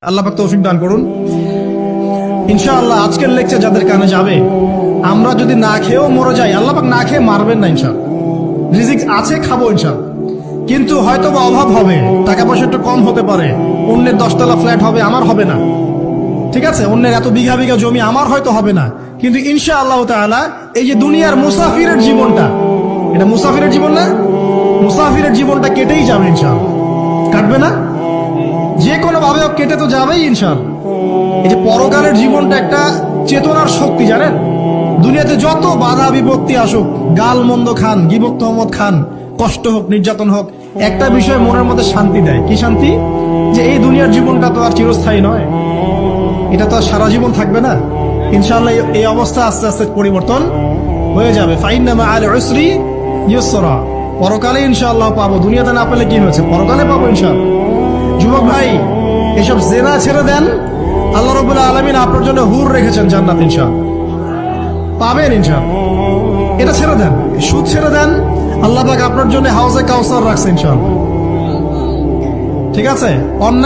আল্লাহ পাক তৌফিক দান করুন। ইনশাআল্লাহ আজকের লেকচার যাদের কানে যাবে, আমরা যদি না খেয়েও মরে যাই, আল্লাহ পাক না খেয়ে মারবেন না ইনশাআল্লাহ। রিজিক আছে, খাবো ইনশাআল্লাহ। কিন্তু হয়তো বা অভাব হবে, টাকা পয়সা একটু কম হতে পারে, অন্যের 10 তলা ফ্ল্যাট হবে, আমার হবে না, ঠিক আছে, অন্যের এত বিঘা বিঘা জমি আমার হয়তো হবে না, কিন্তু ইনশাআল্লাহ তাআলা এই যে দুনিয়ার মুসাফিরের জীবনটা, এটা মুসাফিরের জীবন না, মুসাফিরের জীবনটা কেটেই যাবে ইনশাআল্লাহ। কাটবে না? যে কোনো ভাবে কেটে তো যাবেই ইনশাআল্লাহ। এই যে পরকালের জীবনটা একটা চেতনার শক্তি, জানেন, দুনিয়াতে যত বাধা বিপত্তি আসুক, গাল মন্দ খান, গিবত তহমত খান, কষ্ট হোক, নির্যাতন হোক, একটা বিষয় মনের মধ্যে শান্তি দেয়। কি শান্তি? যে এই দুনিয়ার জীবনটা তো আর চিরস্থায়ী নয়, এটা তো আর সারা জীবন থাকবে না। ইনশাআল্লাহ এই অবস্থা আস্তে আস্তে পরিবর্তন হয়ে যাবে। ফাইন্না মাআল উসরি ইউসরা, পরকালে ইনশাআল্লাহ পাবো, দুনিয়াতে না পেলে কি হয়েছে, পরকালে পাবো ইনশাআল্লাহ। যুবক ভাই, এসব জেনা ছেড়ে দেন, আল্লাহ রাব্বুল আলামিন আপনার জন্য হুর রেখেছেন জান্নাত, ইনশাআল্লাহ পাবেন ইনশাআল্লাহ। এটা ছেড়ে দেন, সুদ ছেড়ে দেন, আল্লাহ পাক আপনার জন্য হাউজে কাউসার রাখছে ইনশাআল্লাহ, ঠিক আছে।